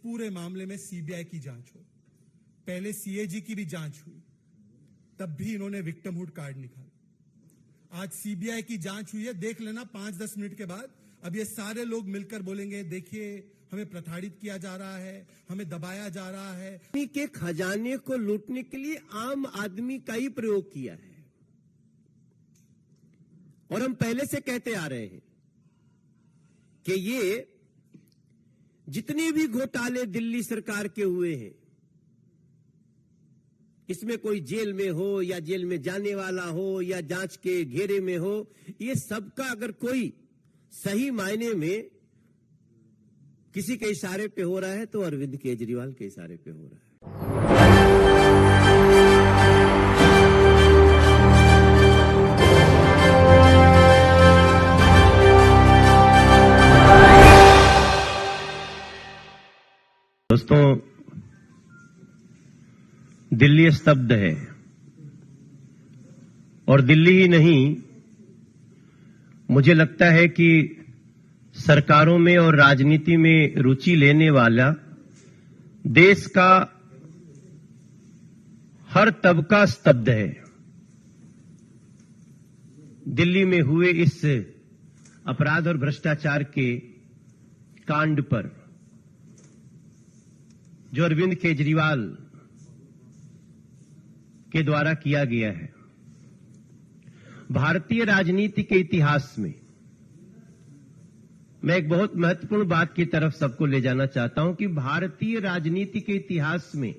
पूरे मामले में सीबीआई की जांच हो। पहले सीएजी की भी जांच हुई, तब भी इन्होंने विक्टिमहुड कार्ड निकाला। आज सीबीआई की जांच हुई है, देख लेना 5-10 मिनट के बाद अब ये सारे लोग मिलकर बोलेंगे देखिए हमें प्रताड़ित किया जा रहा है, हमें दबाया जा रहा है। के खजाने को लूटने के लिए आम आदमी का ही प्रयोग किया है। और हम पहले से कहते आ रहे हैं कि ये जितने भी घोटाले दिल्ली सरकार के हुए हैं, इसमें कोई जेल में हो या जेल में जाने वाला हो या जांच के घेरे में हो, ये सबका अगर कोई सही मायने में किसी के इशारे पे हो रहा है तो अरविंद केजरीवाल के इशारे पे हो रहा है। दोस्तों, दिल्ली स्तब्ध है और दिल्ली ही नहीं, मुझे लगता है कि सरकारों में और राजनीति में रुचि लेने वाला देश का हर तबका स्तब्ध है। दिल्ली में हुए इस अपराध और भ्रष्टाचार के कांड पर जो अरविंद केजरीवाल के द्वारा किया गया है, भारतीय राजनीति के इतिहास में मैं एक बहुत महत्वपूर्ण बात की तरफ सबको ले जाना चाहता हूं कि भारतीय राजनीति के इतिहास में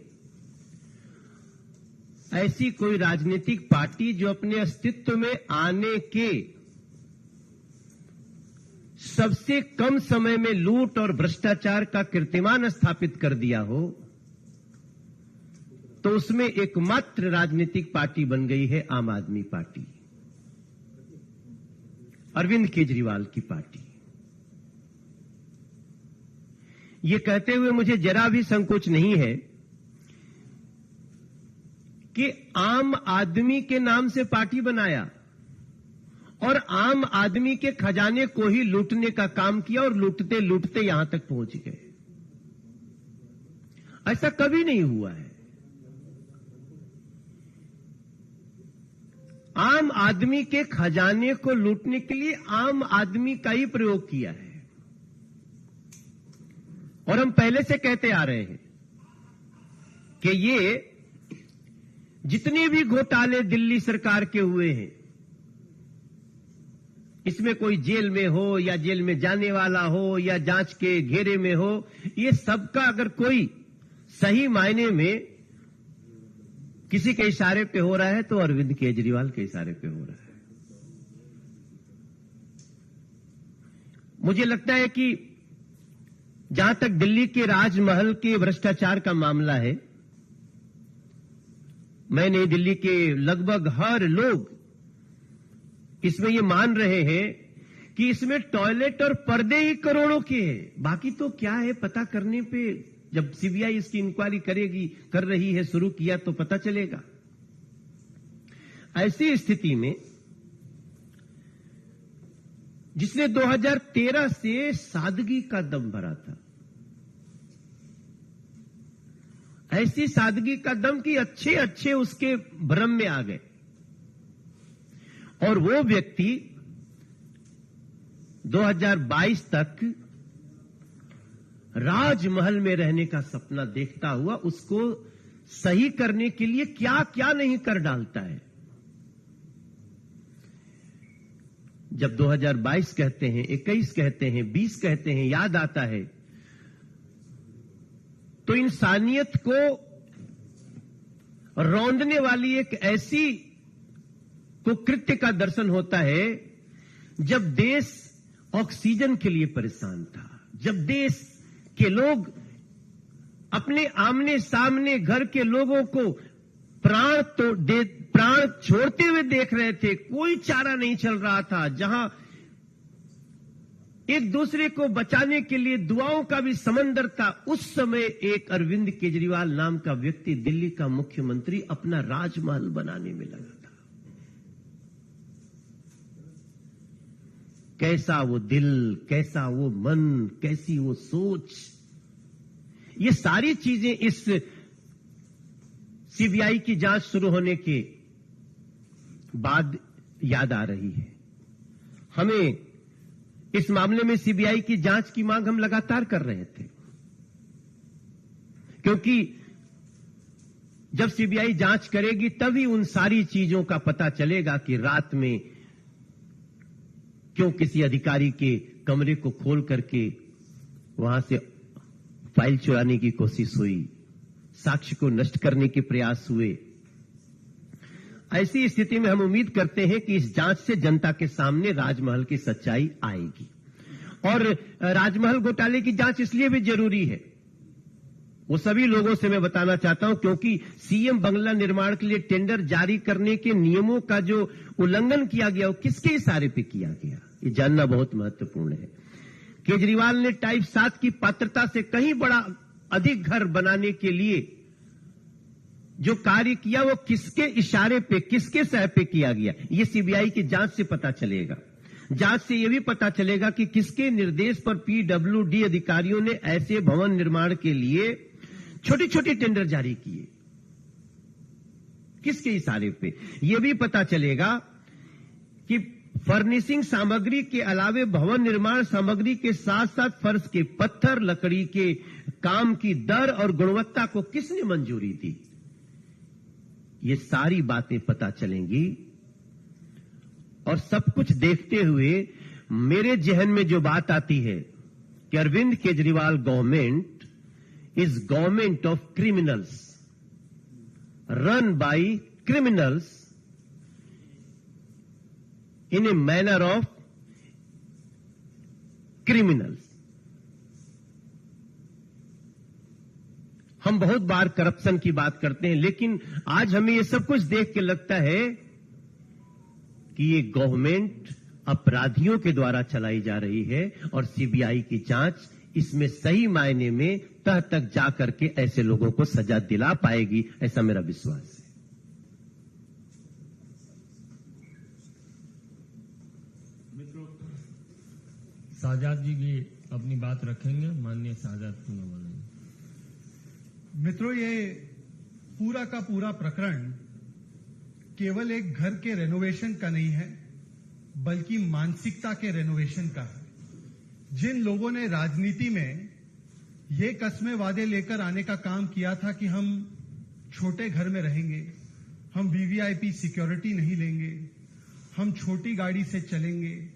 ऐसी कोई राजनीतिक पार्टी जो अपने अस्तित्व में आने के सबसे कम समय में लूट और भ्रष्टाचार का कीर्तिमान स्थापित कर दिया हो, तो उसमें एकमात्र राजनीतिक पार्टी बन गई है आम आदमी पार्टी, अरविंद केजरीवाल की पार्टी। ये कहते हुए मुझे जरा भी संकोच नहीं है कि आम आदमी के नाम से पार्टी बनाया और आम आदमी के खजाने को ही लूटने का काम किया और लूटते लूटते यहां तक पहुंच गए। ऐसा कभी नहीं हुआ है। आम आदमी के खजाने को लूटने के लिए आम आदमी का ही प्रयोग किया है। और हम पहले से कहते आ रहे हैं कि ये जितने भी घोटाले दिल्ली सरकार के हुए हैं, इसमें कोई जेल में हो या जेल में जाने वाला हो या जांच के घेरे में हो, ये सबका अगर कोई सही मायने में किसी के इशारे पे हो रहा है तो अरविंद केजरीवाल के इशारे पे हो रहा है। मुझे लगता है कि जहां तक दिल्ली के राजमहल के भ्रष्टाचार का मामला है, मैं नई दिल्ली के लगभग हर लोग इसमें ये मान रहे हैं कि इसमें टॉयलेट और पर्दे ही करोड़ों के हैं। बाकी तो क्या है पता करने पे, जब सीबीआई इसकी इंक्वायरी कर रही है, शुरू किया तो पता चलेगा। ऐसी स्थिति में जिसने 2013 से सादगी का दम भरा था, ऐसी सादगी का दम कि अच्छे अच्छे उसके भ्रम में आ गए, और वो व्यक्ति 2022 तक राजमहल में रहने का सपना देखता हुआ उसको सही करने के लिए क्या क्या नहीं कर डालता है। जब 2022 कहते हैं, 21 कहते हैं, 20 कहते हैं, याद आता है तो इंसानियत को रौंदने वाली एक ऐसी कुकृत्य का दर्शन होता है जब देश ऑक्सीजन के लिए परेशान था, जब देश के लोग अपने आमने सामने घर के लोगों को प्राण छोड़ते हुए देख रहे थे, कोई चारा नहीं चल रहा था, जहां एक दूसरे को बचाने के लिए दुआओं का भी समंदर था, उस समय एक अरविंद केजरीवाल नाम का व्यक्ति दिल्ली का मुख्यमंत्री अपना राजमहल बनाने में लगा था। कैसा वो दिल, कैसा वो मन, कैसी वो सोच, ये सारी चीजें इस सीबीआई की जांच शुरू होने के बाद याद आ रही है। हमें इस मामले में सीबीआई की जांच की मांग हम लगातार कर रहे थे, क्योंकि जब सीबीआई जांच करेगी तभी उन सारी चीजों का पता चलेगा कि रात में क्यों किसी अधिकारी के कमरे को खोल करके वहां से फाइल चुराने की कोशिश हुई, साक्ष्य को नष्ट करने के प्रयास हुए। ऐसी स्थिति में हम उम्मीद करते हैं कि इस जांच से जनता के सामने राजमहल की सच्चाई आएगी। और राजमहल घोटाले की जांच इसलिए भी जरूरी है, वो सभी लोगों से मैं बताना चाहता हूं, क्योंकि सीएम बंगला निर्माण के लिए टेंडर जारी करने के नियमों का जो उल्लंघन किया गया वो किसके इशारे पे किया गया, ये जानना बहुत महत्वपूर्ण है। केजरीवाल ने टाइप 7 की पात्रता से कहीं बड़ा अधिक घर बनाने के लिए जो कार्य किया वो किसके इशारे पे, किसके सह पे किया गया, ये सीबीआई की जांच से पता चलेगा। जांच से यह भी पता चलेगा कि किसके निर्देश पर पीडब्ल्यूडी अधिकारियों ने ऐसे भवन निर्माण के लिए छोटी छोटी टेंडर जारी किए, किसके इशारे पे। यह भी पता चलेगा कि फर्निशिंग सामग्री के अलावे भवन निर्माण सामग्री के साथ साथ फर्श के पत्थर, लकड़ी के काम की दर और गुणवत्ता को किसने मंजूरी दी, ये सारी बातें पता चलेंगी। और सब कुछ देखते हुए मेरे जहन में जो बात आती है कि Arvind Kejriwal government is government of criminals, run by criminals in a manner of criminals. हम बहुत बार करप्शन की बात करते हैं, लेकिन आज हमें ये सब कुछ देख के लगता है कि ये गवर्नमेंट अपराधियों के द्वारा चलाई जा रही है और सीबीआई की जांच इसमें सही मायने में तह तक जाकर के ऐसे लोगों को सजा दिला पाएगी, ऐसा मेरा विश्वास है। मित्रों, शाहजाद जी भी अपनी बात रखेंगे। माननीय शाहजाद पूनावाला। मित्रों, ये पूरा का पूरा प्रकरण केवल एक घर के रेनोवेशन का नहीं है, बल्कि मानसिकता के रेनोवेशन का है। जिन लोगों ने राजनीति में ये कस्में वादे लेकर आने का काम किया था कि हम छोटे घर में रहेंगे, हम वीवीआईपी सिक्योरिटी नहीं लेंगे, हम छोटी गाड़ी से चलेंगे,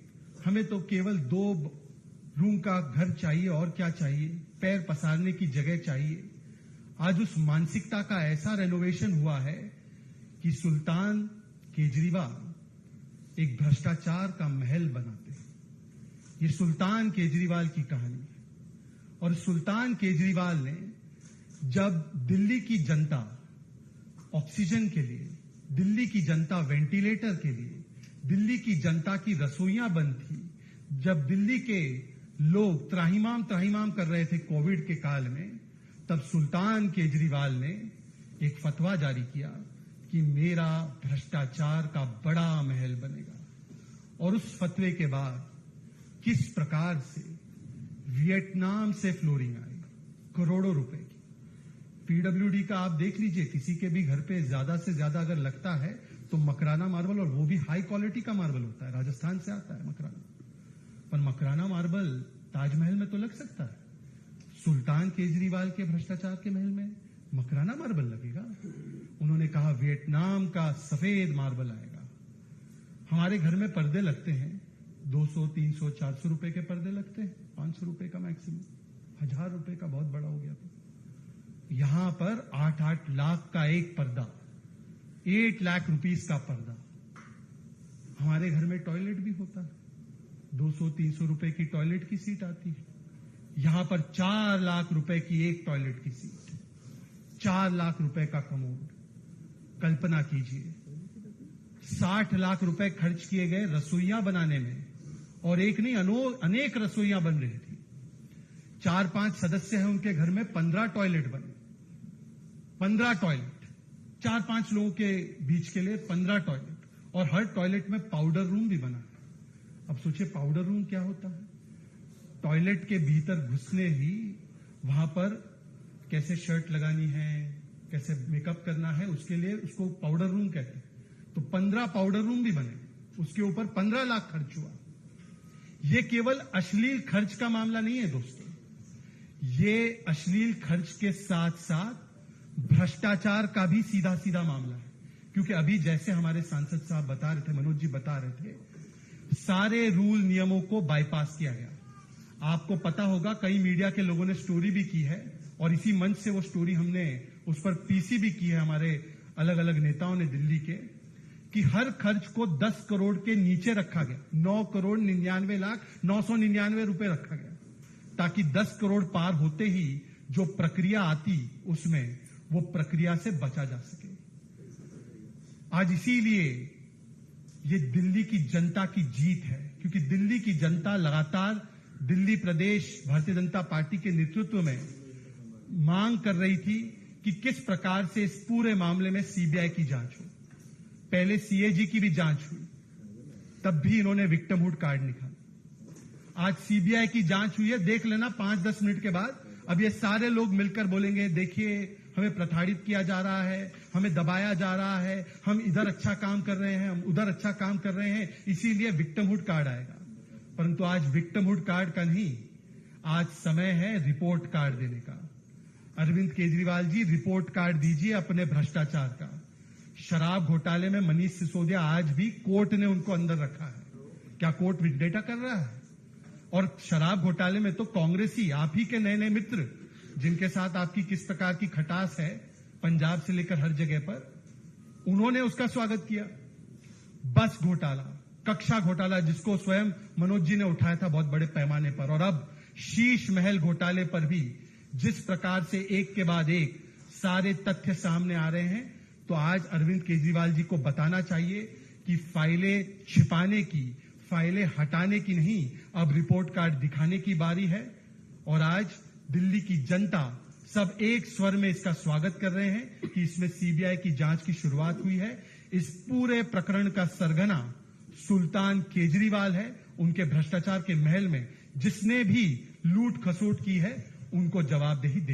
हमें तो केवल 2 रूम का घर चाहिए और क्या चाहिए, पैर पसारने की जगह चाहिए। आज उस मानसिकता का ऐसा रेनोवेशन हुआ है कि सुल्तान केजरीवाल एक भ्रष्टाचार का महल बनाते हैं। ये सुल्तान केजरीवाल की कहानी है। और सुल्तान केजरीवाल ने जब दिल्ली की जनता ऑक्सीजन के लिए, दिल्ली की जनता वेंटिलेटर के लिए, दिल्ली की जनता की रसोइयां बंद थी, जब दिल्ली के लोग त्राहिमाम कर रहे थे कोविड के काल में, तब सुल्तान केजरीवाल ने एक फतवा जारी किया कि मेरा भ्रष्टाचार का बड़ा महल बनेगा। और उस फतवे के बाद किस प्रकार से वियतनाम से फ्लोरिंग आई, करोड़ों रुपए की। पीडब्ल्यूडी का आप देख लीजिए, किसी के भी घर पे ज्यादा से ज्यादा अगर लगता है तो मकराना मार्बल, और वो भी हाई क्वालिटी का मार्बल होता है, राजस्थान से आता है मकराना। पर मकराना मार्बल ताजमहल में तो लग सकता है, सुल्तान केजरीवाल के भ्रष्टाचार के महल में मकराना मार्बल लगेगा। उन्होंने कहा वियतनाम का सफेद मार्बल आएगा। हमारे घर में पर्दे लगते हैं, 200, 300, 400 रुपए के पर्दे लगते हैं, 500 रुपए का मैक्सिमम, 1000 रुपए का बहुत बड़ा हो गया तो। यहां पर 8-8 लाख का एक पर्दा, 8 लाख रुपीस का पर्दा। हमारे घर में टॉयलेट भी होता है, 200-300 रुपए की टॉयलेट की सीट आती है। यहां पर 4 लाख रुपए की एक टॉयलेट की सीट, 4 लाख रुपए का कमोड। कल्पना कीजिए, 60 लाख रुपए खर्च किए गए रसोइयां बनाने में, और एक नहीं अनेक रसोइयां बन रही थी। 4-5 सदस्य हैं उनके घर में, 15 टॉयलेट बने, 15 टॉयलेट, 4-5 लोगों के बीच के लिए 15 टॉयलेट, और हर टॉयलेट में पाउडर रूम भी बना है। अब सोचिए पाउडर रूम क्या होता है। टॉयलेट के भीतर घुसने ही वहां पर कैसे शर्ट लगानी है, कैसे मेकअप करना है, उसके लिए उसको पाउडर रूम कहते हैं। तो 15 पाउडर रूम भी बने, उसके ऊपर 15 लाख खर्च हुआ। ये केवल अश्लील खर्च का मामला नहीं है दोस्तों, ये अश्लील खर्च के साथ साथ भ्रष्टाचार का भी सीधा सीधा मामला है। क्योंकि अभी जैसे हमारे सांसद साहब बता रहे थे, मनोज जी बता रहे थे, सारे रूल नियमों को बाईपास किया गया। आपको पता होगा, कई मीडिया के लोगों ने स्टोरी भी की है और इसी मंच से वो स्टोरी हमने उस पर पीसी भी की है, हमारे अलग अलग नेताओं ने दिल्ली के, कि हर खर्च को 10 करोड़ के नीचे रखा गया। 9,99,999 रुपए रखा गया, ताकि 10 करोड़ पार होते ही जो प्रक्रिया आती उसमें वो प्रक्रिया से बचा जा सके। आज इसीलिए ये दिल्ली की जनता की जीत है, क्योंकि दिल्ली की जनता लगातार दिल्ली प्रदेश भारतीय जनता पार्टी के नेतृत्व में मांग कर रही थी कि किस प्रकार से इस पूरे मामले में सीबीआई की जांच हो। पहले सीएजी की भी जांच हुई, तब भी इन्होंने विक्टिमहुड कार्ड निकाला। आज सीबीआई की जांच हुई है, देख लेना 5-10 मिनट के बाद अब ये सारे लोग मिलकर बोलेंगे, देखिए हमें प्रताड़ित किया जा रहा है, हमें दबाया जा रहा है, हम इधर अच्छा काम कर रहे हैं, हम उधर अच्छा काम कर रहे हैं, इसीलिए विक्टिमहुड कार्ड आएगा। परंतु आज विक्टिमहुड कार्ड का नहीं, आज समय है रिपोर्ट कार्ड देने का। अरविंद केजरीवाल जी, रिपोर्ट कार्ड दीजिए अपने भ्रष्टाचार का। शराब घोटाले में मनीष सिसोदिया, आज भी कोर्ट ने उनको अंदर रखा है। क्या कोर्ट विंडेटा कर रहा है? और शराब घोटाले में तो कांग्रेसी, आप ही के नए नए मित्र, जिनके साथ आपकी किस प्रकार की खटास है पंजाब से लेकर हर जगह पर, उन्होंने उसका स्वागत किया। बस घोटाला, कक्षा घोटाला, जिसको स्वयं मनोज जी ने उठाया था बहुत बड़े पैमाने पर, और अब शीश महल घोटाले पर भी जिस प्रकार से एक के बाद एक सारे तथ्य सामने आ रहे हैं, तो आज अरविंद केजरीवाल जी को बताना चाहिए कि फाइलें छिपाने की, फाइलें हटाने की नहीं, अब रिपोर्ट कार्ड दिखाने की बारी है। और आज दिल्ली की जनता सब एक स्वर में इसका स्वागत कर रहे हैं कि इसमें सीबीआई की जांच की शुरुआत हुई है। इस पूरे प्रकरण का सरगना सुल्तान केजरीवाल है। उनके भ्रष्टाचार के महल में जिसने भी लूट खसोट की है, उनको जवाबदेही दे